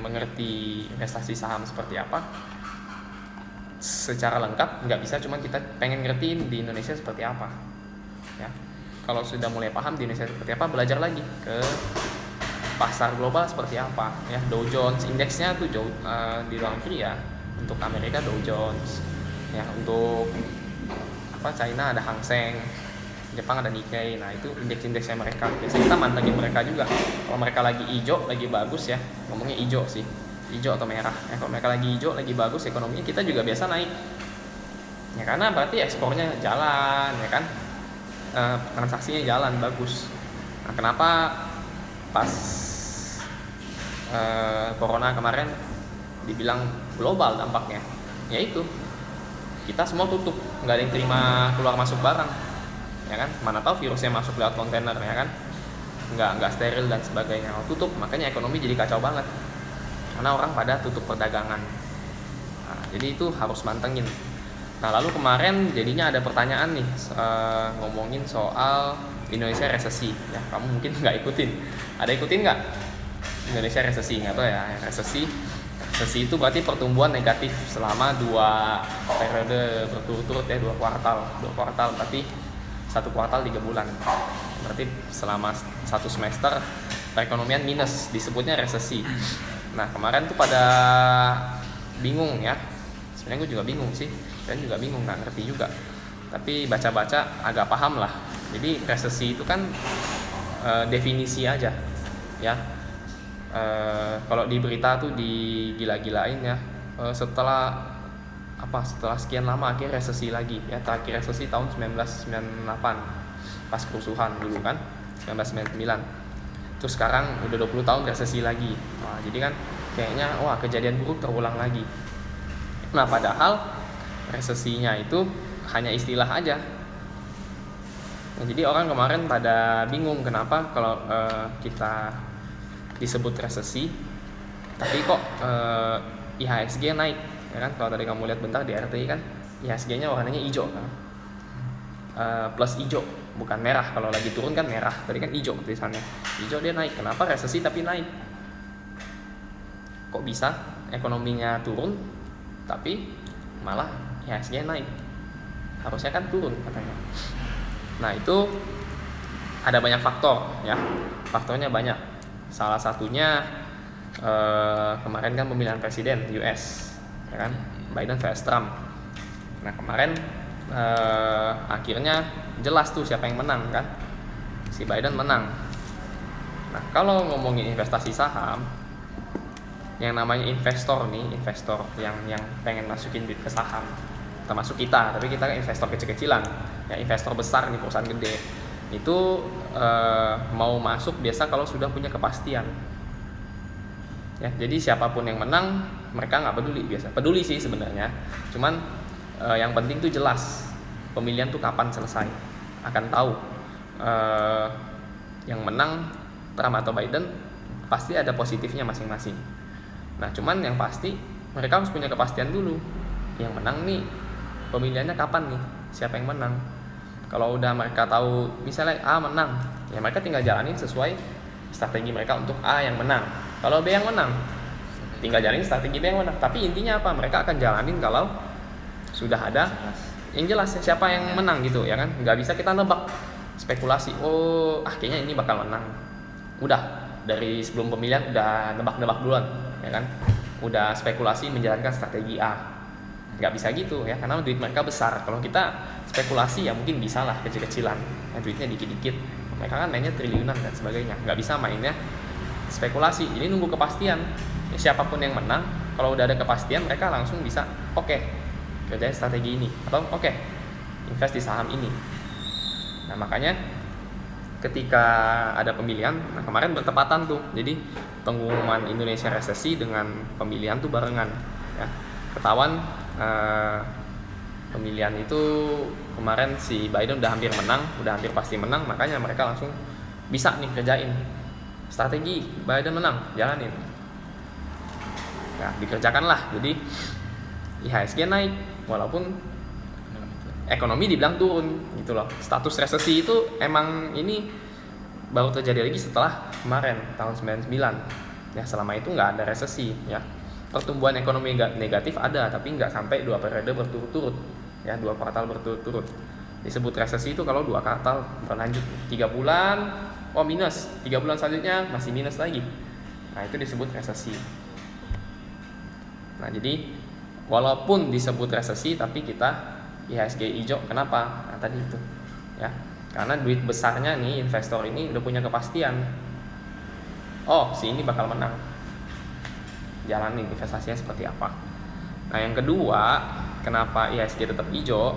mengerti investasi saham seperti apa secara lengkap nggak bisa, cuma kita pengen ngertiin di Indonesia seperti apa ya. Kalau sudah mulai paham di Indonesia seperti apa, belajar lagi ke pasar global seperti apa ya. Dow Jones indeksnya tuh jauh di luar negeri ya. Untuk Amerika Dow Jones ya, untuk China ada Hang Seng, Jepang ada Nikkei. Nah itu indeks-indeksnya mereka. Biasanya kita mantengin mereka juga. Kalau mereka lagi hijau, lagi bagus ya, ngomongnya hijau sih, hijau atau merah ya. Kalau mereka lagi hijau, lagi bagus ekonominya, kita juga biasa naik ya, karena berarti ekspornya jalan ya kan, transaksinya jalan bagus. Nah kenapa pas corona kemarin dibilang global dampaknya, yaitu kita semua tutup, nggak ada yang terima keluar masuk barang ya kan. Mana tahu virusnya masuk lewat kontainer ya kan, nggak steril dan sebagainya. Tutup, makanya ekonomi jadi kacau banget karena orang pada tutup perdagangan. Nah, jadi itu harus mantengin. Nah lalu kemarin jadinya ada pertanyaan nih, ngomongin soal Indonesia resesi ya. Kamu mungkin nggak ikutin, ada ikutin nggak Indonesia resesi? Nggak tahu ya. Resesi itu berarti pertumbuhan negatif selama 2 periode berturut-turut ya, 2 kuartal berarti 1 kuartal 3 bulan, berarti selama 1 semester perekonomian minus, disebutnya resesi. Nah kemarin tuh pada bingung ya, sebenarnya gue juga bingung sih, dan juga bingung, nggak ngerti juga, tapi baca-baca agak paham lah. Jadi resesi itu kan definisi aja ya. Kalau di berita tuh digila-gilain ya, setelah sekian lama akhirnya resesi lagi ya. Terakhir resesi tahun 1998 pas kerusuhan dulu kan, 1999. Terus sekarang udah 20 tahun resesi lagi. Nah, jadi kan kayaknya kejadian buruk terulang lagi. Nah padahal resesinya itu hanya istilah aja. Nah, jadi orang kemarin pada bingung kenapa kalau kita disebut resesi, Tapi kok IHSG naik, ya kan? Kalau tadi kamu lihat bentar di RTI kan, IHSG-nya warnanya hijau kan? Plus hijau, bukan merah. Kalau lagi turun kan merah, tadi kan hijau tulisannya. Hijau dia naik. Kenapa resesi tapi naik? Kok bisa ekonominya turun tapi malah IHSG naik? Harusnya kan turun katanya. Nah, itu ada banyak faktor ya. Faktornya banyak. Salah satunya kemarin kan pemilihan presiden US, ya kan? Biden vs Trump. Nah, kemarin akhirnya jelas tuh siapa yang menang kan? Si Biden menang. Nah, kalau ngomongin investasi saham, yang namanya investor nih, investor yang pengen masukin duit ke saham, termasuk kita, tapi kita kan investor kecil-kecilan, ya investor besar nih perusahaan gede, itu mau masuk biasa kalau sudah punya kepastian. Ya, jadi siapapun yang menang, mereka nggak peduli biasa. Peduli sih sebenarnya, cuman yang penting tuh jelas pemilihan tuh kapan selesai, akan tahu yang menang Trump atau Biden pasti ada positifnya masing-masing. Nah, cuman yang pasti mereka harus punya kepastian dulu. Yang menang nih pemilihannya kapan nih? Siapa yang menang? Kalau udah mereka tahu misalnya A menang, ya mereka tinggal jalanin sesuai strategi mereka untuk A yang menang. Kalau B yang menang, tinggal jalanin strategi B yang menang. Tapi intinya apa? Mereka akan jalanin kalau sudah ada yang jelas siapa yang menang gitu, ya kan? Nggak bisa kita nebak, spekulasi. Oh, kayaknya ini bakal menang. Udah dari sebelum pemilihan udah nebak-nebak duluan, ya kan? Udah spekulasi menjalankan strategi A. Nggak bisa gitu ya, karena duit mereka besar. Kalau kita spekulasi ya mungkin bisa lah kecil-kecilan, ya, duitnya dikit-dikit. Mereka kan mainnya triliunan dan sebagainya. Nggak bisa mainnya spekulasi. Jadi nunggu kepastian. Ya, siapapun yang menang, kalau udah ada kepastian mereka langsung bisa kerjain strategi ini, atau invest di saham ini. Nah, makanya ketika ada pemilihan, nah kemarin bertepatan tuh, jadi pengumuman Indonesia resesi dengan pemilihan tuh barengan ya. Ketahuan pemilihan itu kemarin si Biden udah hampir menang, udah hampir pasti menang, makanya mereka langsung bisa nih kerjain strategi. Biden menang, jalanin. Nah, dikerjakan lah. Jadi IHSG naik walaupun ekonomi dibilang turun gitu loh. Status resesi itu emang ini baru terjadi lagi setelah kemarin tahun 99. Ya, selama itu nggak ada resesi ya. Pertumbuhan ekonomi negatif ada, tapi nggak sampai 2 periode berturut-turut ya, 2 kuartal berturut-turut. Disebut resesi itu kalau 2 kuartal berlanjut 3 bulan minus, 3 bulan selanjutnya masih minus lagi. Nah, itu disebut resesi. Nah, jadi walaupun disebut resesi tapi kita IHSG hijau, kenapa? Nah, tadi itu ya, karena duit besarnya nih investor ini udah punya kepastian. Si ini bakal menang, jalanin investasinya seperti apa. Nah, yang kedua, kenapa IHSG tetap hijau?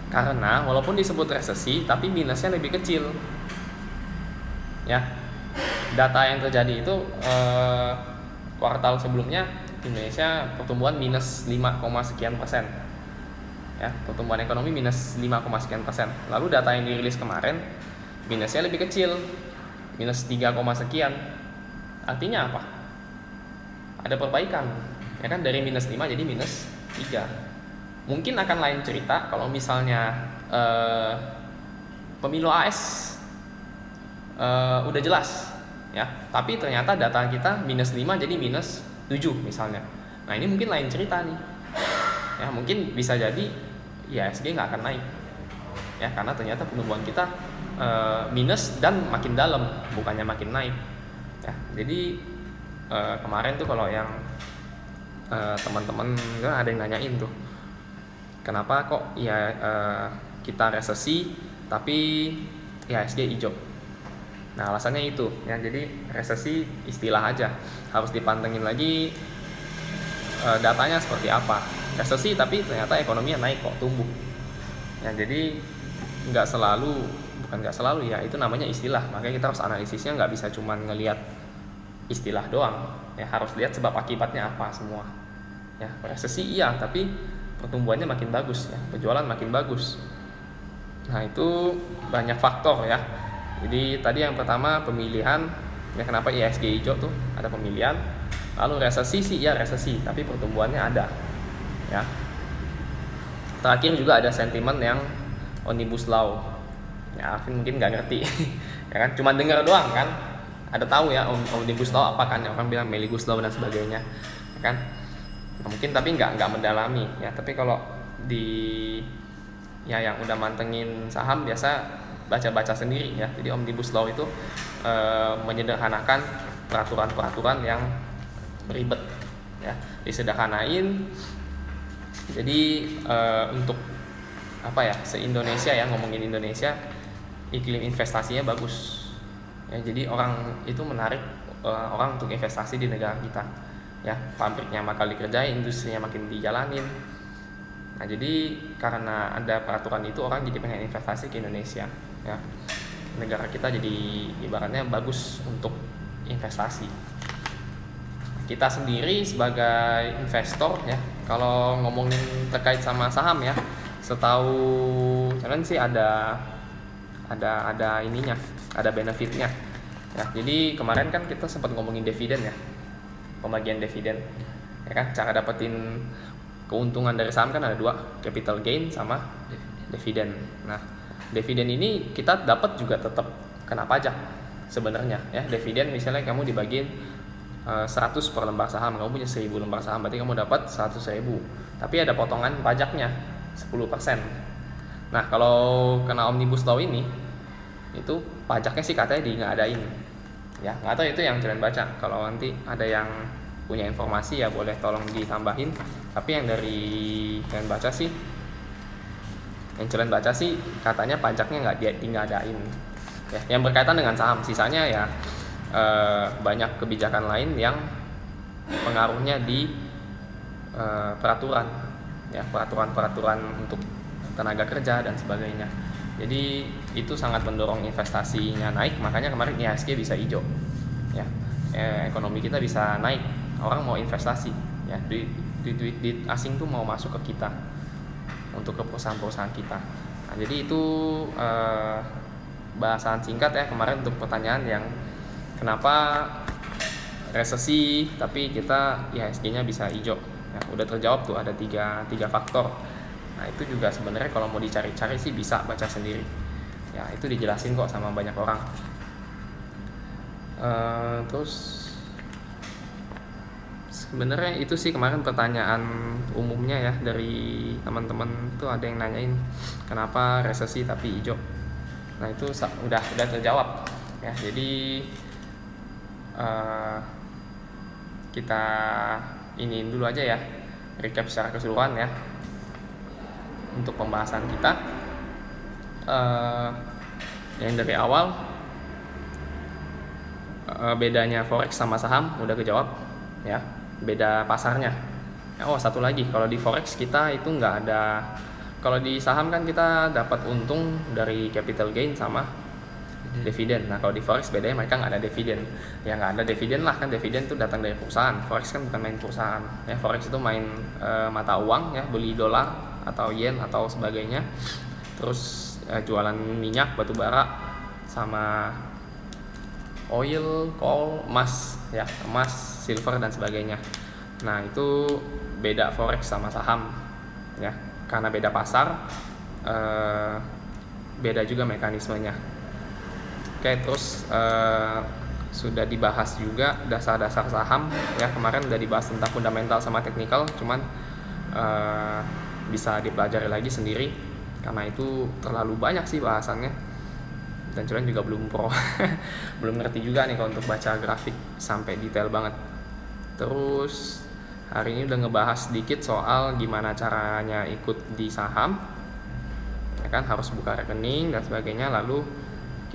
Karena walaupun disebut resesi tapi minusnya lebih kecil ya. Data yang terjadi itu kuartal sebelumnya Indonesia pertumbuhan minus 5, sekian persen ya, pertumbuhan ekonomi minus 5, sekian persen. Lalu data yang dirilis kemarin minusnya lebih kecil, minus 3, sekian. Artinya apa? Ada perbaikan ya kan, dari minus 5 jadi minus 3. Mungkin akan lain cerita kalau misalnya pemilu AS udah jelas ya, tapi ternyata data kita minus 5 jadi minus 7 misalnya. Nah, ini mungkin lain cerita nih ya, mungkin bisa jadi IHSG nggak akan naik ya, karena ternyata pertumbuhan kita minus dan makin dalam, bukannya makin naik ya. Jadi kemarin tuh kalau yang teman-teman ada yang nanyain tuh, kenapa kok kita resesi tapi IHSG hijau. Nah, alasannya itu ya, jadi resesi istilah aja, harus dipantengin lagi datanya seperti apa. Resesi tapi ternyata ekonominya naik kok, tumbuh ya. Jadi bukan nggak selalu ya, itu namanya istilah. Makanya kita harus analisisnya nggak bisa cuma ngelihat istilah doang ya, harus lihat sebab akibatnya apa semua ya. Resesi iya, tapi pertumbuhannya makin bagus ya, penjualan makin bagus. Nah, itu banyak faktor ya. Jadi tadi yang pertama pemilihan ya, kenapa IHSG hijau tuh ada pemilihan. Lalu resesi sih ya resesi, tapi pertumbuhannya ada ya. Terakhir juga ada sentimen yang omnibus law ya, Alvin mungkin nggak ngerti ya kan, cuma dengar doang kan, ada tahu ya omnibus law apa kan, orang bilang Omnibus Law dan sebagainya ya kan. Nah, mungkin tapi nggak mendalami ya. Tapi kalau di ya yang udah mantengin saham biasa baca sendiri ya. Jadi Omnibus Law itu menyederhanakan peraturan-peraturan yang ribet ya, disederhanain. Jadi untuk apa ya, se-Indonesia ya, ngomongin Indonesia, iklim investasinya bagus ya, jadi orang itu menarik orang untuk investasi di negara kita ya. Pabriknya bakal dikerjain, industrinya makin dijalanin. Nah jadi karena ada peraturan itu, orang jadi pengen investasi ke Indonesia ya. Negara kita jadi ibaratnya bagus untuk investasi. Kita sendiri sebagai investor ya, kalau ngomongin terkait sama saham ya, setahu kalian sih ada ininya, ada benefitnya ya. Jadi kemarin kan kita sempat ngomongin dividen ya, pembagian dividen ya kan. Cara dapetin keuntungan dari saham kan ada dua, capital gain sama dividen. Nah dividen ini kita dapat juga tetap kena pajak sebenarnya ya. Dividen misalnya kamu dibagiin 100 per lembar saham, kamu punya 1000 lembar saham, berarti kamu dapat 100.000, tapi ada potongan pajaknya 10%. Nah kalau kena Omnibus Law ini, itu pajaknya sih katanya nggak adain ya. Nggak tahu itu yang kalian baca, kalau nanti ada yang punya informasi ya boleh tolong ditambahin. Tapi yang dari kalian baca sih, katanya pajaknya nggak adain ya, yang berkaitan dengan saham. Sisanya ya banyak kebijakan lain yang pengaruhnya di peraturan ya, peraturan untuk tenaga kerja dan sebagainya. Jadi itu sangat mendorong investasinya naik, makanya kemarin IHSG bisa hijau ya. Ekonomi kita bisa naik, orang mau investasi ya, duit asing tuh mau masuk ke kita untuk ke perusahaan-perusahaan kita. Nah, jadi itu bahasan singkat ya kemarin untuk pertanyaan yang kenapa resesi tapi kita IHSG-nya bisa hijau ya. Udah terjawab tuh, ada tiga faktor. Nah itu juga sebenarnya kalau mau dicari-cari sih bisa baca sendiri ya, itu dijelasin kok sama banyak orang. Terus sebenarnya itu sih kemarin pertanyaan umumnya ya dari teman-teman, tuh ada yang nanyain kenapa resesi tapi hijau. Nah itu udah terjawab ya. Jadi kita iniin dulu aja ya, recap secara keseluruhan ya untuk pembahasan kita. Yang dari awal bedanya forex sama saham udah kejawab ya, beda pasarnya. Oh satu lagi, kalau di forex kita itu nggak ada, kalau di saham kan kita dapat untung dari capital gain sama dividen. Nah kalau di forex bedanya mereka nggak ada dividen ya, nggak ada dividen lah kan, dividen itu datang dari perusahaan. Forex kan bukan main perusahaan ya, forex itu main mata uang ya, beli dolar atau yen atau sebagainya, terus jualan minyak, batu bara, sama oil, coal, emas ya, emas, silver dan sebagainya. Nah itu beda forex sama saham ya, karena beda pasar, beda juga mekanismenya. Oke, terus sudah dibahas juga dasar-dasar saham ya, kemarin udah dibahas tentang fundamental sama teknikal, cuman bisa dipelajari lagi sendiri karena itu terlalu banyak sih bahasannya, dan kalian juga belum pro belum ngerti juga nih kalau untuk baca grafik sampai detail banget. Terus hari ini udah ngebahas sedikit soal gimana caranya ikut di saham ya kan, harus buka rekening dan sebagainya. Lalu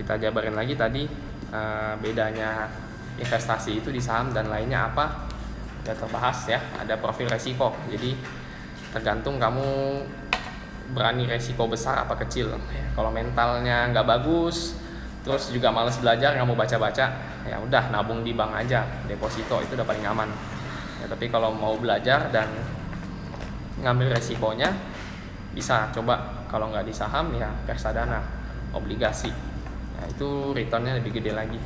kita jabarin lagi tadi bedanya investasi itu di saham dan lainnya apa, udah terbahas ya. Ada profil resiko, jadi tergantung kamu berani resiko besar apa kecil ya. Kalau mentalnya nggak bagus, terus juga males belajar, nggak mau baca-baca, ya udah nabung di bank aja, deposito itu udah paling aman ya. Tapi kalau mau belajar dan ngambil resikonya, bisa coba kalau nggak di saham ya reksadana, obligasi ya, itu returnnya lebih gede lagi.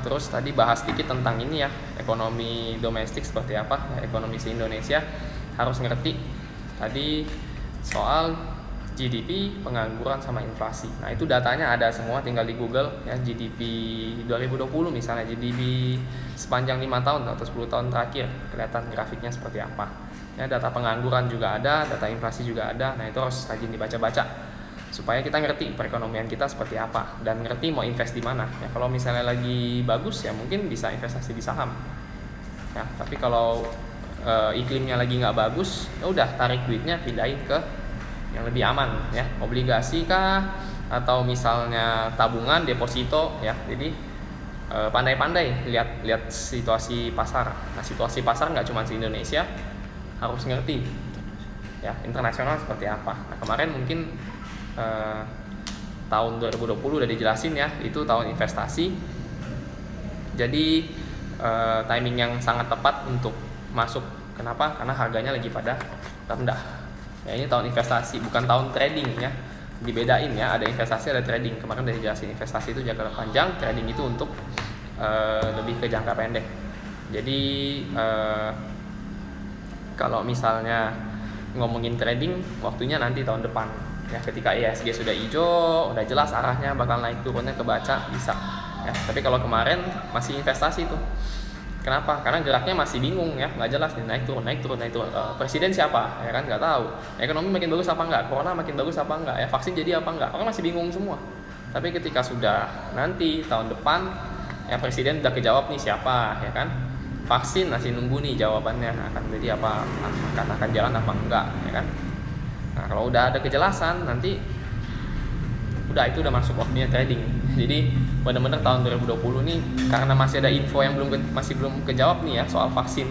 Terus tadi bahas sedikit tentang ini ya, ekonomi domestik seperti apa ya, ekonomi se-Indonesia harus ngerti tadi soal GDP, pengangguran sama inflasi. Nah, itu datanya ada semua, tinggal di Google ya, GDP 2020 misalnya, GDP sepanjang 5 tahun atau 10 tahun terakhir, kelihatan grafiknya seperti apa. Ya, data pengangguran juga ada, data inflasi juga ada. Nah, itu harus rajin dibaca-baca supaya kita ngerti perekonomian kita seperti apa dan ngerti mau invest di mana. Ya, kalau misalnya lagi bagus ya mungkin bisa investasi di saham. Ya, tapi kalau iklimnya lagi nggak bagus, ya udah tarik duitnya pindahin ke yang lebih aman ya, obligasi kah atau misalnya tabungan, deposito ya. Jadi pandai-pandai lihat situasi pasar. Nah, situasi pasar nggak cuma di Indonesia, harus ngerti ya internasional seperti apa. Nah, kemarin mungkin tahun 2020 udah dijelasin ya, itu tahun investasi. Jadi timing yang sangat tepat untuk masuk. Kenapa? Karena harganya lagi pada rendah. Ya, ini tahun investasi, bukan tahun trading ya. Dibedain ya, ada investasi, ada trading. Kemarin udah dijelasin, investasi itu jangka panjang, trading itu untuk lebih ke jangka pendek. Jadi kalau misalnya ngomongin trading, waktunya nanti tahun depan. Ya, ketika IHSG sudah hijau, udah jelas arahnya bakal naik turunnya kebaca bisa. Ya, tapi kalau kemarin masih investasi tuh. Kenapa? Karena geraknya masih bingung ya, nggak jelas nih, naik turun. Presiden siapa? Ya kan nggak tahu. Ekonomi makin bagus apa enggak? Corona makin bagus apa enggak? Ya, vaksin jadi apa enggak? Orang masih bingung semua. Tapi ketika sudah nanti tahun depan, ya presiden udah kejawab nih siapa, ya kan? Vaksin masih nunggu nih jawabannya, akan jadi apa? Akan jalan apa enggak, ya kan? Nah, kalau udah ada kejelasan nanti itu udah masuk waktunya trading. Jadi benar-benar tahun 2020 nih, karena masih ada info yang masih belum kejawab nih ya soal vaksin.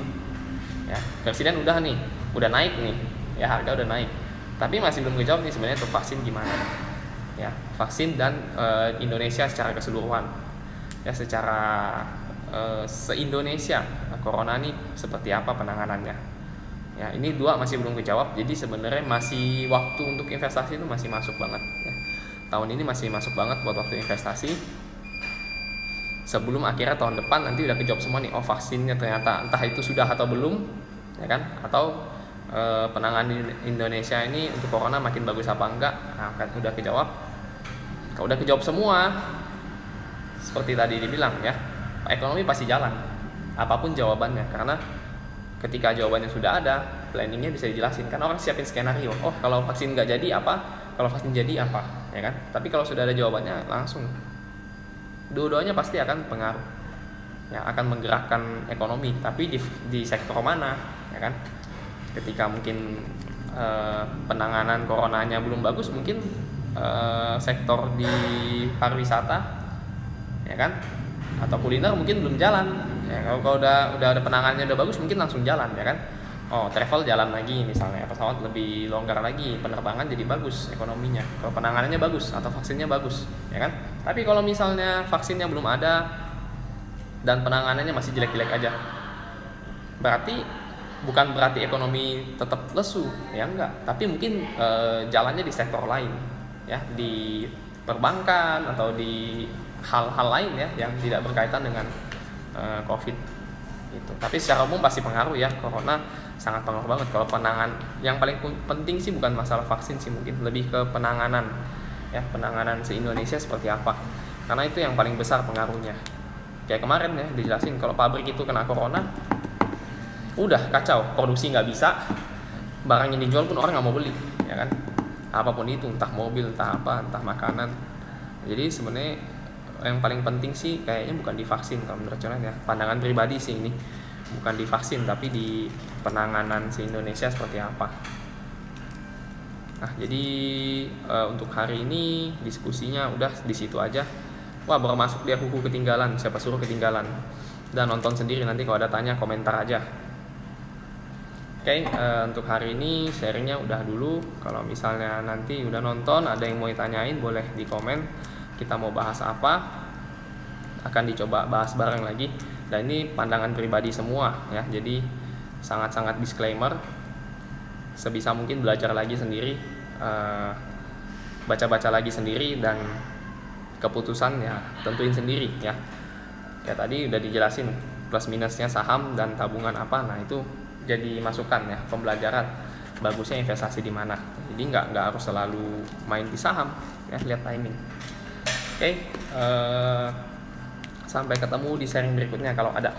Ya, presiden udah naik nih, ya harga udah naik. Tapi masih belum kejawab nih sebenarnya untuk vaksin gimana. Ya, vaksin dan Indonesia secara keseluruhan. Ya, secara se-Indonesia, corona nih seperti apa penanganannya. Ya, ini dua masih belum kejawab. Jadi sebenarnya masih waktu untuk investasi itu masih masuk banget ya. Tahun ini masih masuk banget buat waktu investasi. Sebelum akhirnya tahun depan nanti udah kejawab semua nih, oh vaksinnya ternyata entah itu sudah atau belum, ya kan? Atau penanganan Indonesia ini untuk corona makin bagus apa enggak? Nah, kan udah kejawab. Kalau udah kejawab semua, seperti tadi dibilang ya, ekonomi pasti jalan. Apapun jawabannya, karena ketika jawabannya sudah ada, planningnya bisa dijelasin. Kan orang siapin skenario. Oh, kalau vaksin nggak jadi apa? Kalau vaksin jadi apa, ya kan? Tapi kalau sudah ada jawabannya langsung, dua-duanya pasti akan pengaruh, ya akan menggerakkan ekonomi. Tapi di sektor mana, ya kan? Ketika mungkin penanganan coronanya belum bagus, mungkin sektor di pariwisata, ya kan? Atau kuliner mungkin belum jalan. Ya, kalau udah ada penanganannya udah bagus, mungkin langsung jalan, ya kan? Oh, travel jalan lagi misalnya, pesawat lebih longgar lagi, penerbangan jadi bagus ekonominya. Kalau penanganannya bagus atau vaksinnya bagus, ya kan? Tapi kalau misalnya vaksinnya belum ada dan penanganannya masih jelek-jelek aja, bukan berarti ekonomi tetap lesu, ya enggak. Tapi mungkin jalannya di sektor lain, ya di perbankan atau di hal-hal lain ya yang tidak berkaitan dengan COVID gitu. Tapi secara umum pasti pengaruh ya, corona sangat pengaruh banget. Kalau yang paling penting sih bukan masalah vaksin sih, mungkin lebih ke penanganan ya, penanganan se-Indonesia seperti apa, karena itu yang paling besar pengaruhnya. Kayak kemarin ya dijelasin, kalau pabrik itu kena corona udah kacau, produksi nggak bisa, barang yang dijual pun orang nggak mau beli, ya kan? Apapun itu, entah mobil, entah apa, entah makanan. Jadi sebenarnya yang paling penting sih kayaknya bukan di vaksin kalau menurut Jonan ya, pandangan pribadi sih ini, bukan di vaksin tapi di penanganan se-Indonesia seperti apa. Nah, jadi untuk hari ini diskusinya udah di situ aja. Wah, baru masuk dia huku ketinggalan, siapa suruh ketinggalan. Dan nonton sendiri, nanti kalau ada tanya komentar aja. Oke, untuk hari ini sharingnya udah dulu. Kalau misalnya nanti udah nonton, ada yang mau ditanyain boleh di komen. Kita mau bahas apa, akan dicoba bahas bareng lagi. Dan ini pandangan pribadi semua ya, jadi sangat-sangat disclaimer. Sebisa mungkin belajar lagi sendiri, baca-baca lagi sendiri, dan keputusan ya tentuin sendiri ya. Kayak tadi udah dijelasin plus minusnya saham dan tabungan apa. Nah itu jadi masukan ya, pembelajaran bagusnya investasi di mana. Jadi nggak harus selalu main di saham ya, lihat timing. Oke, sampai ketemu di sharing berikutnya kalau ada.